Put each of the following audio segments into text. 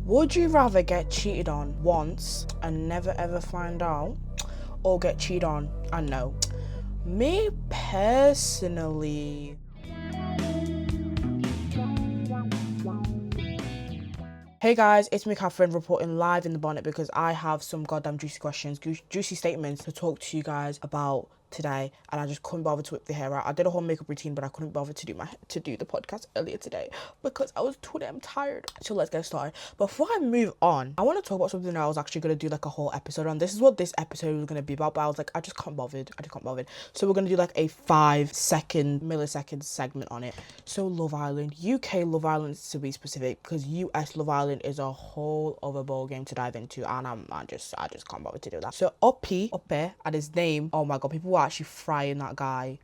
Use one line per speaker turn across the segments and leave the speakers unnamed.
Would you rather get cheated on once and never ever find out, or get cheated on and know? Me personally, hey guys, it's me Catherine reporting live in the bonnet because I have some goddamn juicy questions, juicy statements to talk to you guys about today, and I just couldn't bother to whip the hair out. I did a whole makeup routine, but I couldn't bother to do the podcast earlier today because I was too damn tired. So let's get started. Before I move on, I want to talk about something that I was actually gonna do like a whole episode on. This is what this episode was gonna be about, but I was like, I just can't bother. So we're gonna do like a 5-second millisecond segment on it. So Love Island, UK Love Island to be specific, because US Love Island is a whole other ball game to dive into, and I just can't bother to do that. So Uppy, and his name, oh my god, people were actually frying that guy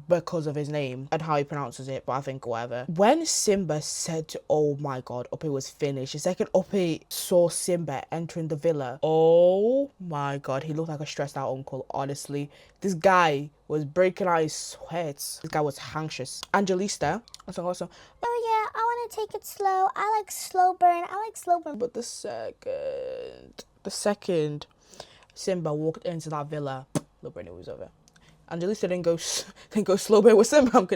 because of his name and how he pronounces it, but I think whatever. When Simba said to, oh my god, Uppy was finished. The second Uppy saw Simba entering the villa, oh my god, he looked like a stressed out uncle, honestly. This guy was breaking out his sweats. This guy was anxious. Angelista, that's awesome.
Oh yeah, I want to take it slow. I like slow burn.
But the second Simba walked into that villa, look, it was over. Angelista didn't go slow burn with Simba. I'm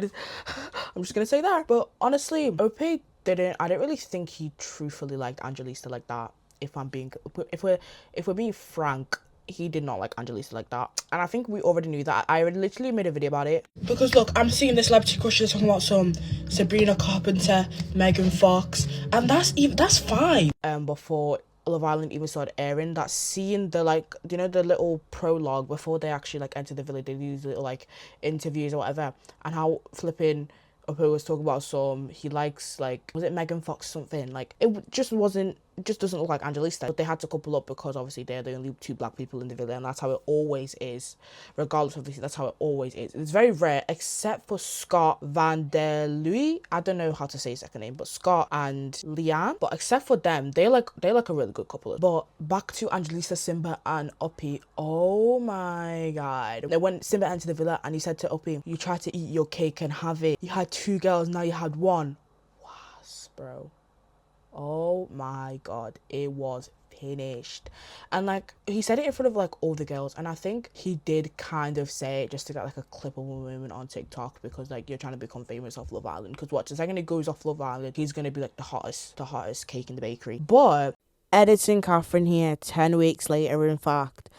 just gonna say that. But honestly, Opie didn't. I didn't really think he truthfully liked Angelista like that. If we're being frank, he did not like Angelista like that, and I think we already knew that. I literally made a video about it because look, I'm seeing the celebrity crushes talking about some Sabrina Carpenter, Megan Fox, and that's fine. Before Love Island even started airing, that scene, the like, you know, the little prologue before they actually like enter the village, they do these little like interviews or whatever, and how flipping Oppo was talking about some, he likes, like, was it Megan Fox something, like, it just doesn't look like Angelista, but they had to couple up because obviously they're the only two black people in the villa, and that's how it always is, regardless of this, that's how it always is. It's very rare, except for Scott Van Der Louis, I don't know how to say his second name, but Scott and Leanne, but except for them, they like a really good couple. But back to Angelista, Simba and Uppy, oh my god. Then when Simba entered the villa and he said to Uppy, you tried to eat your cake and have it, you had 2 girls, now you had 1. Was, bro. Oh my god, it was finished. And like, he said it in front of like all the girls, and I think he did kind of say it just to get like a clip of a moment on TikTok, because like, you're trying to become famous off Love Island, because watch, the second he goes off Love Island, he's gonna be like the hottest cake in the bakery. But editing Catherine here 10 weeks later, in fact,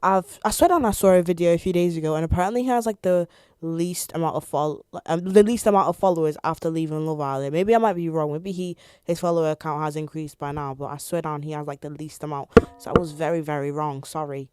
I swear down, I saw a video a few days ago, and apparently he has like the least amount of followers after leaving Love Island. Maybe I might be wrong. Maybe his follower account has increased by now, but I swear down, he has like the least amount. So I was very, very wrong. Sorry.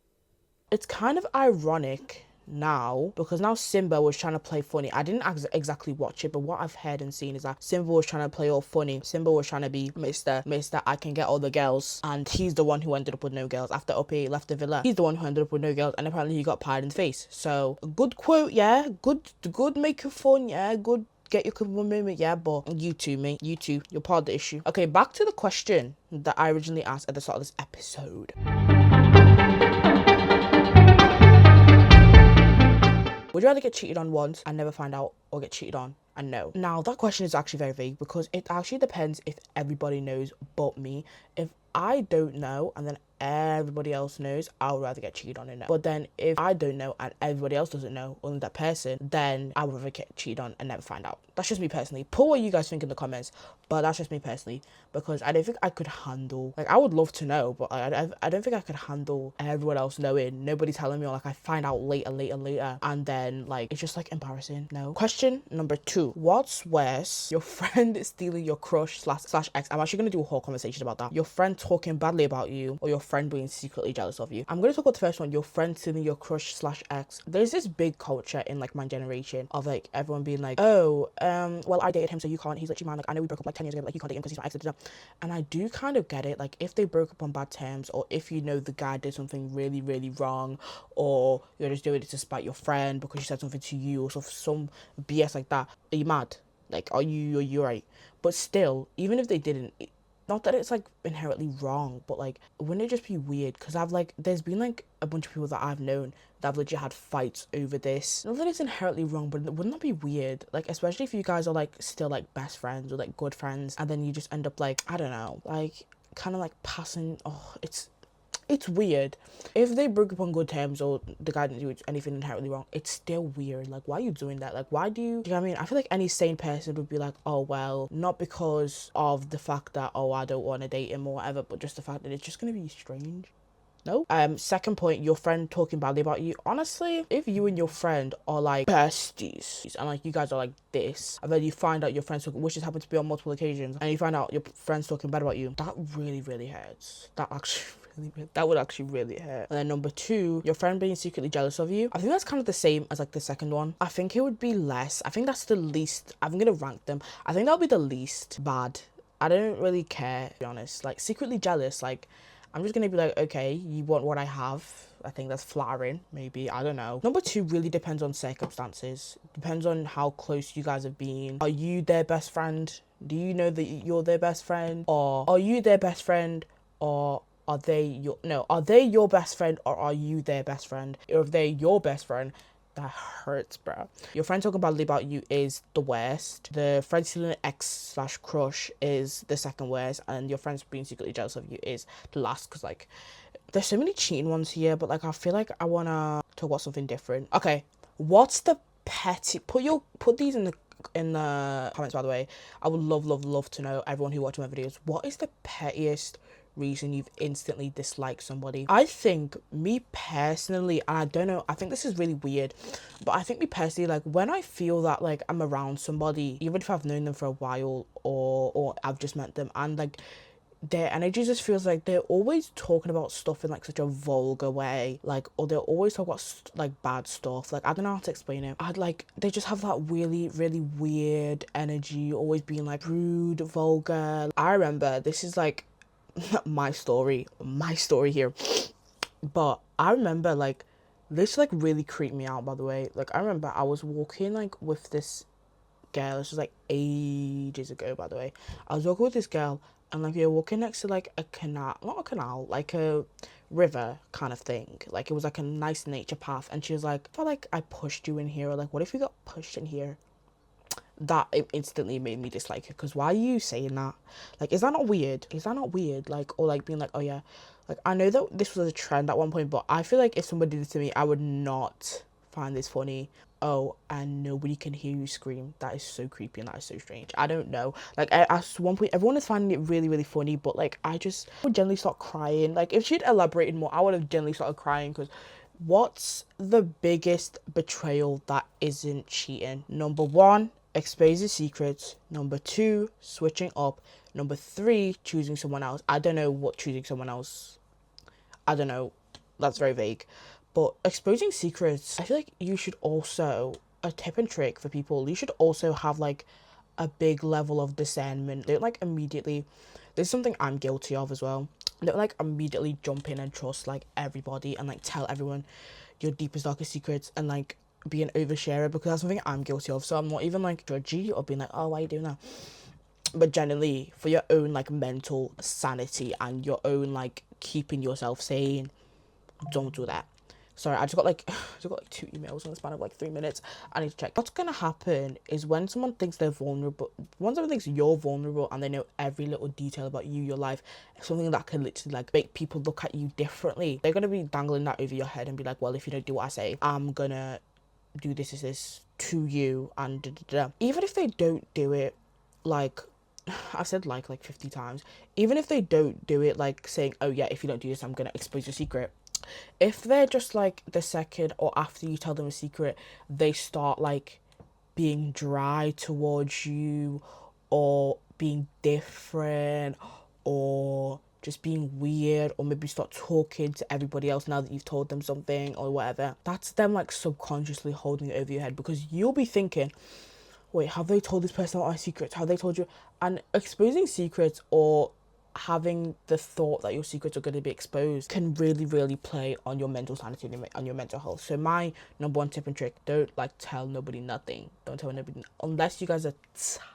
It's kind of ironic now, because now Simba was trying to play funny. I didn't exactly watch it, but what I've heard and seen is that Simba was trying to play all funny. Simba was trying to be Mr. I can get all the girls, and he's the one who ended up with no girls. After Uppy left the villa, he's the one who ended up with no girls, and apparently he got pied in the face. So good quote, yeah, good make it fun, yeah, good get your couple moment, yeah, but you too, mate, you're part of the issue. Okay, back to the question that I originally asked at the start of this episode. Would you rather get cheated on once and never find out, or get cheated on and know? Now, that question is actually very vague, because it actually depends if everybody knows but me. If I don't know and then everybody else knows, I would rather get cheated on and know. But then if I don't know and everybody else doesn't know, only that person, then I would rather get cheated on and never find out. That's just me personally. Put what you guys think in the comments, but that's just me personally, because I don't think I could handle, like, I would love to know, but I don't think I could handle everyone else knowing, nobody telling me, or like I find out later, and then like it's just like embarrassing. No. Question number 2. What's worse, your friend is stealing your crush slash ex? I'm actually gonna do a whole conversation about that. Your friend talking badly about you, or your friend being secretly jealous of you. I'm gonna talk about the first one, your friend stealing your crush slash ex. There's this big culture in like my generation of like everyone being like, oh, well, I dated him, so you can't. He's literally mine. Like, I know we broke up like 10 years ago, but like, you can't date him because he's my ex. And I do kind of get it. Like, if they broke up on bad terms, or if you know the guy did something really, really wrong, or you're just doing it to spite your friend because she said something to you, or some BS like that, are you mad? Like, are you right? But still, even if they didn't, not that it's like inherently wrong, but like wouldn't it just be weird? Because I've like there's been like a bunch of people that I've known that have legit had fights over this. Not that it's inherently wrong, but wouldn't that be weird? Like especially if you guys are like still like best friends or like good friends, and then you just end up like, I don't know, like kind of like passing. Oh, it's weird. If they broke up on good terms or the guy didn't do anything inherently wrong, it's still weird. Like, why are you doing that? Like, why do you know what I mean? I feel like any sane person would be like, oh, well, not because of the fact that, oh, I don't want to date him or whatever, but just the fact that it's just going to be strange. No. Second point, your friend talking badly about you. Honestly, if you and your friend are like besties and like you guys are like this, and then you find out your friends talking, which has happened to be on multiple occasions, and you find out your friends talking bad about you, that really, really hurts. That would actually really hurt. And then number two, your friend being secretly jealous of you. I think that's kind of the same as like the second one. I think it would be less. I think that's the least. I'm gonna rank them. I think that'll be the least bad. I don't really care, to be honest. Like secretly jealous, like I'm just gonna be like, okay, you want what I have. I think that's flattering, maybe. I don't know. Number two really depends on circumstances. Depends on how close you guys have been. Are you their best friend? Do you know that you're their best friend? Or are you their best friend? Or are they your best friend, or are you their best friend? Or if they're your best friend, that hurts, bro. Your friend talking badly about you is the worst. The friend stealing an ex/crush is the second worst, and your friends being secretly jealous of you is the last. Because like, there's so many cheating ones here, but like I feel like I wanna talk about something different. Okay, what's the petty? Put these in the comments, by the way. I would love to know, everyone who watches my videos, what is the pettiest reason you've instantly disliked somebody? I think me personally, and I don't know, I think this is really weird, but I think me personally, like when I feel that like I'm around somebody, even if I've known them for a while or I've just met them, and like their energy just feels like they're always talking about stuff in like such a vulgar way, like, or they're always talking about like bad stuff. Like I don't know how to explain it. I'd like, they just have that really weird energy, always being like rude, vulgar. I remember, this is like my story here, but I remember like this like really creeped me out, by the way. Like I remember I was walking like with this girl. This was like ages ago, by the way. I was walking with this girl, and like we were walking next to like a canal, not a canal, like a river kind of thing. Like it was like a nice nature path, and she was like, I felt like I pushed you in here, or like what if you got pushed in here? That it instantly made me dislike her. Because why are you saying that? Like, is that not weird? Like, or like being like, oh yeah, like I know that this was a trend at one point, but I feel like if somebody did it to me, I would not find this funny. Oh, and nobody can hear you scream. That is so creepy, and that is so strange. I don't know. Like at one point, everyone is finding it really funny, but like I would generally start crying. Like if she'd elaborated more, I would have generally started crying. Because what's the biggest betrayal that isn't cheating? Number one, exposing secrets. Number two, switching up. Number three, choosing someone else. I don't know what choosing someone else. I don't know. That's very vague. But exposing secrets, I feel like you should also, a tip and trick for people, you should also have like a big level of discernment. Don't like immediately, this is something I'm guilty of as well. Don't like immediately jump in and trust like everybody and like tell everyone your deepest, darkest secrets and like be an oversharer, because that's something I'm guilty of. So I'm not even like judgy or being like, oh, why are you doing that? But generally, for your own like mental sanity and your own like keeping yourself sane, don't do that. Sorry, I just got like 2 emails in the span of like 3 minutes. I need to check. What's gonna happen is when someone thinks they're vulnerable, when someone thinks you're vulnerable and they know every little detail about you, your life, something that can literally like make people look at you differently, they're gonna be dangling that over your head and be like, well, if you don't do what I say, I'm gonna do this to you, and da, da, da. Even if they don't do it, like I've said like 50 times, even if they don't do it, like saying, oh yeah, if you don't do this, I'm gonna expose your secret. If they're just like the second or after you tell them a secret, they start like being dry towards you, or being different, or just being weird, or maybe start talking to everybody else now that you've told them something or whatever, that's them like subconsciously holding it over your head, because you'll be thinking, wait, have they told this person about my secrets? Have they told you? And exposing secrets or having the thought that your secrets are going to be exposed can really, really play on your mental sanity and on your mental health. So my number one tip and trick, don't like tell nobody nothing. Don't tell nobody unless you guys are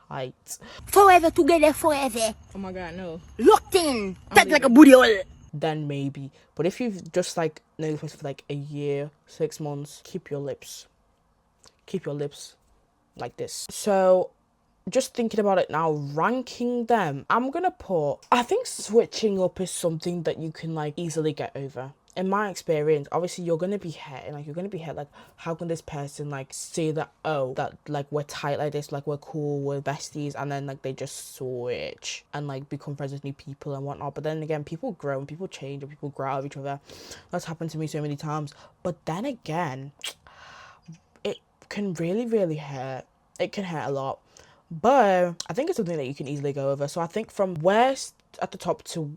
tight.
Forever together, forever.
Oh my god, no.
Locked in. Tight like a booty hole.
Then maybe. But if you've just like known the person for like a year, 6 months, keep your lips like this. So just thinking about it now, ranking them, I'm gonna put, I think switching up is something that you can like easily get over. In my experience, obviously you're gonna be hurt, like how can this person like say that, oh, that like we're tight like this, like we're cool, we're besties, and then like they just switch and like become friends with new people and whatnot. But then again, people grow and people change and people grow out of each other. That's happened to me so many times. But then again, it can really, really hurt. It can hurt a lot. But I think it's something that you can easily go over. So I think from worst at the top to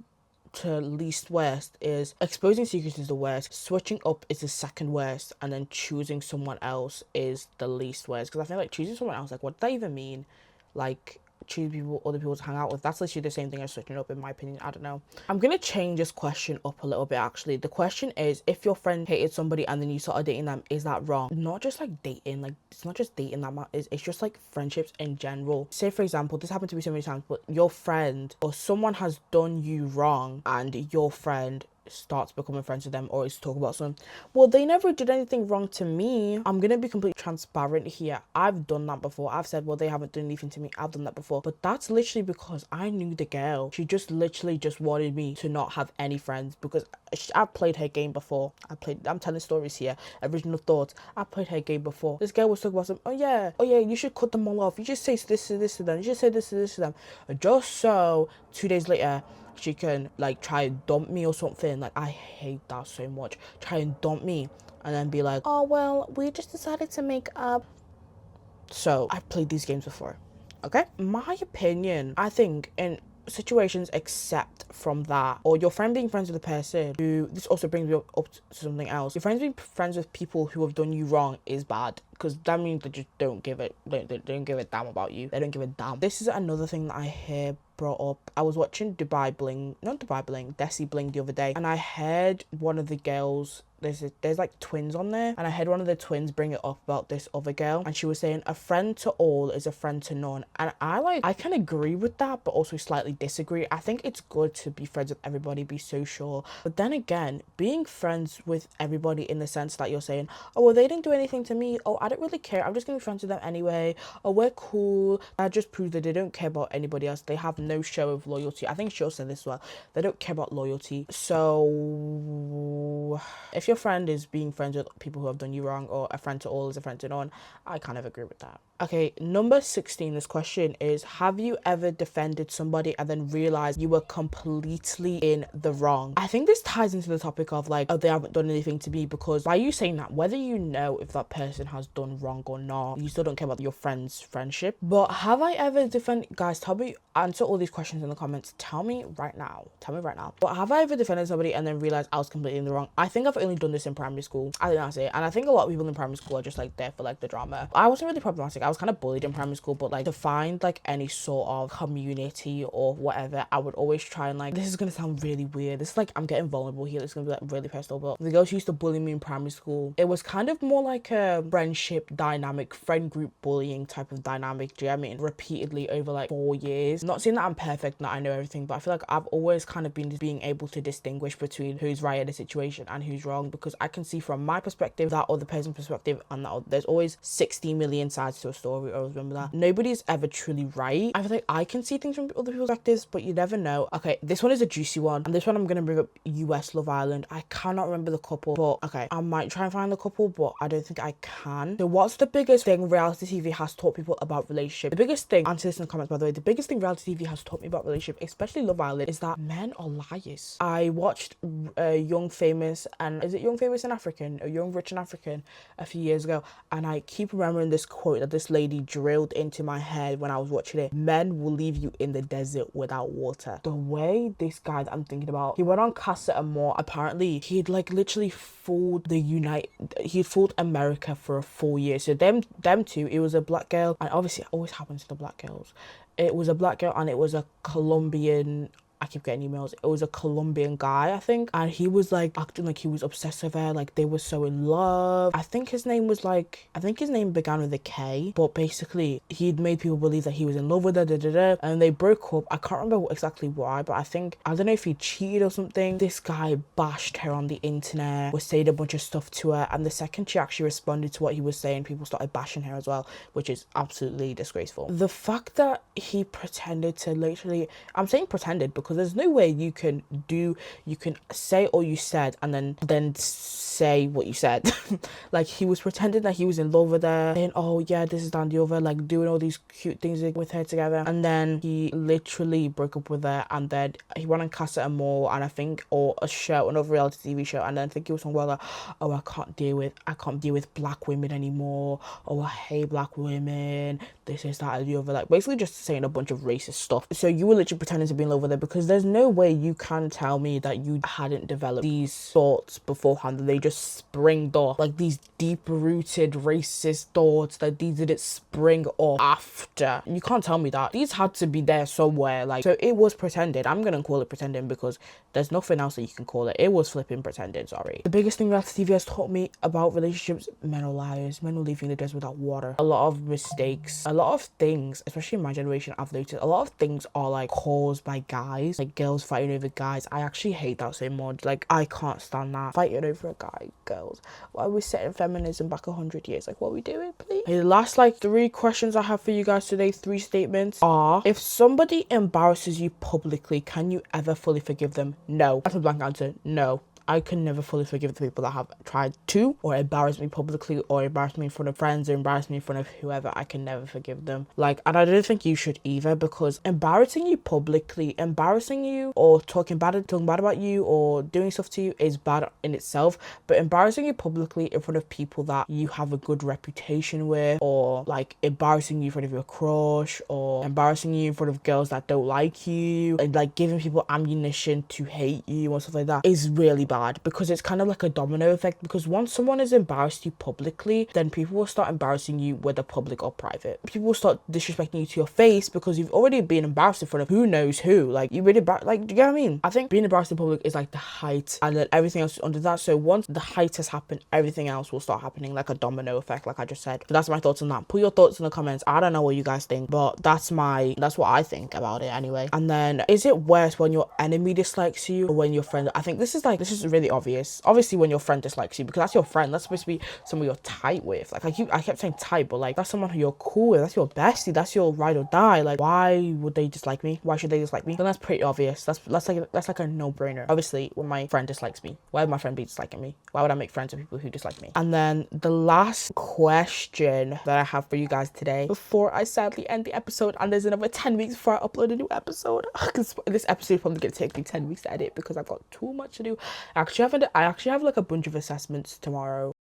least worst is exposing secrets is the worst, switching up is the second worst, and then choosing someone else is the least worst. Because I feel like choosing someone else, like what does that even mean? Like choose people, other people to hang out with, that's literally the same thing as switching up, in my opinion. I don't know. I'm gonna change this question up a little bit. Actually, the question is, if your friend hated somebody and then you started dating them, is that wrong? Not just like dating, like it's not just dating that matters, it's just like friendships in general. Say for example, this happened to me so many times, but your friend or someone has done you wrong and your friend starts becoming friends with them or is talking about something. Well, they never did anything wrong to me. I'm gonna be completely transparent here. I've done that before. I've said, well, they haven't done anything to me. I've done that before. But that's literally because I knew the girl. She just literally just wanted me to not have any friends because I've played her game before. I'm telling stories here. Original thoughts. I played her game before. This girl was talking about some, oh yeah, you should cut them all off. You just say this to this to them. You should say this to this to them. Just so 2 days later, she can like try and dump me or something. Like I hate that so much. Try and dump me and then be like, oh well, we just decided to make up. So I've played these games before. Okay, my opinion, I think in situations except from that, or your friend being friends with a person who, this also brings me up to something else, your friends being friends with people who have done you wrong is bad, because that means they just don't give it, they don't give a damn about you. They don't give a damn. This is another thing that I hear brought up. I was watching Desi Bling the other day, and I heard one of the girls, there's like twins on there, and I heard one of the twins bring it up about this other girl, and she was saying a friend to all is a friend to none. And I can agree with that, but also slightly disagree. I think it's good to be friends with everybody, be social, but then again, being friends with everybody in the sense that you're saying, oh well, they didn't do anything to me, oh I don't really care, I'm just gonna be friends with them anyway, oh we're cool, that just proves that they don't care about anybody else. They have no show of loyalty. I think she'll say this as well, they don't care about loyalty. So if your friend is being friends with people who have done you wrong, or a friend to all is a friend to none, I kind of agree with that. Okay, number 16, this question is, have you ever defended somebody and then realized you were completely in the wrong? I think this ties into the topic of like, oh, they haven't done anything to me, because by you saying that, whether you know if that person has done wrong or not, you still don't care about your friend's friendship. But have I ever defended, guys, tell me, answer all these questions in the comments. Tell me right now. But have I ever defended somebody and then realized I was completely in the wrong? I think I've only done this in primary school. I think that's it. And I think a lot of people in primary school are just like there for like the drama. I wasn't really problematic. I was kind of bullied in primary school, but like to find like any sort of community or whatever, I would always try and like, this is gonna sound really weird, this is like, I'm getting vulnerable here, this is gonna be like really personal, but the girls who used to bully me in primary school, it was kind of more like a friendship dynamic, friend group bullying type of dynamic, do you know what I mean? Repeatedly over like 4 years. Not saying that I'm perfect and that I know everything, but I feel like I've always kind of been being able to distinguish between who's right in a situation and who's wrong, because I can see from my perspective, that other person's perspective, and that there's always 60 million sides to a story. Always remember that. Nobody's ever truly right. I feel like I can see things from other people's perspectives, but you never know. Okay, this one is a juicy one, and this one I'm gonna bring up US Love Island. I cannot remember the couple, but okay, I might try and find the couple, but I don't think I can. So what's the biggest thing reality TV has taught people about relationship? The biggest thing, answer this in the comments by the way, the biggest thing reality TV has taught me about relationship, especially Love Island, is that men are liars. I watched Young Famous, and is it Young Famous and African, or Young Rich and African, a few years ago, and I keep remembering this quote that this lady drilled into my head when I was watching it: men will leave you in the desert without water. The way this guy that I'm thinking about, he went on Casa Amor. Apparently he'd like literally fooled he'd fooled America for a full year. So them two, it was a black girl, and obviously it always happens to the black girls. It was a black girl and it was a Colombian I keep getting emails. It was a Colombian guy, I think, and he was like acting like he was obsessed with her, like they were so in love. I think his name began with a K, but basically he'd made people believe that he was in love with her, and they broke up. I can't remember exactly why, but I don't know if he cheated or something. This guy bashed her on the internet, was saying a bunch of stuff to her, and the second she actually responded to what he was saying, people started bashing her as well, which is absolutely disgraceful. The fact that he pretended to literally, I'm saying pretended because there's no way you can say all you said and then say what you said. Like, he was pretending that he was in love with her, saying, oh yeah, this is down the other, like doing all these cute things with her together, and then he literally broke up with her, and then he went on Casa Amor, and I think, or a show, another reality TV show, and then I think he was somewhere like, oh, I can't deal with black women anymore, oh, I hate black women, this is that and the other, like basically just saying a bunch of racist stuff. So you were literally pretending to be in love with her, because there's no way you can tell me that you hadn't developed these thoughts beforehand, that they just springed off, like these deep-rooted racist thoughts, that these didn't spring off after. You can't tell me that. These had to be there somewhere, like, so it was pretended. I'm gonna call it pretending because there's nothing else that you can call it. It was flipping pretended, sorry. The biggest thing reality TV has taught me about relationships: men are liars, men are leaving the desert without water. A lot of mistakes, a lot of things, especially in my generation, I've noticed a lot of things are like caused by guys, like girls fighting over guys. I actually hate that so much. Like, I can't stand that. Fighting over a guy, girls. Why are we setting feminism back 100 years? Like, what are we doing, please? Okay, the last like 3 questions I have for you guys today, 3 statements are: if somebody embarrasses you publicly, can you ever fully forgive them? No. That's a blank answer. No. I can never fully forgive the people that have tried to, or embarrass me publicly, or embarrass me in front of friends, or embarrass me in front of whoever. I can never forgive them. Like, and I don't think you should either, because embarrassing you publicly, embarrassing you, or talking bad about you, or doing stuff to you is bad in itself. But embarrassing you publicly in front of people that you have a good reputation with, or like embarrassing you in front of your crush, or embarrassing you in front of girls that don't like you, and like giving people ammunition to hate you or stuff like that, is really bad. Because it's kind of like a domino effect, because once someone has embarrassed you publicly, then people will start embarrassing you, whether public or private. People will start disrespecting you to your face, because you've already been embarrassed in front of who knows who. Like, you've been embarrassed, like, do you get what I mean? I think being embarrassed in public is like the height, and then everything else is under that. So once the height has happened, everything else will start happening, like a domino effect, like I just said. So that's my thoughts on that. Put your thoughts in the comments. I don't know what you guys think, but that's what I think about it anyway. And then, is it worse when your enemy dislikes you or when your friend? I think this is really obvious. Obviously when your friend dislikes you, because that's your friend, that's supposed to be someone you're tight with. Like, I kept saying tight, but like, that's someone who you're cool with, that's your bestie, that's your ride or die. Like, why would they dislike me? Why should they dislike me? Then that's pretty obvious. That's like a no-brainer. Obviously, when my friend dislikes me, why would my friend be disliking me? Why would I make friends with people who dislike me? And then the last question that I have for you guys today, before I sadly end the episode, and there's another 10 weeks before I upload a new episode, because this episode is probably gonna take me 10 weeks to edit, because I've got too much to do. I actually have like a bunch of assessments tomorrow,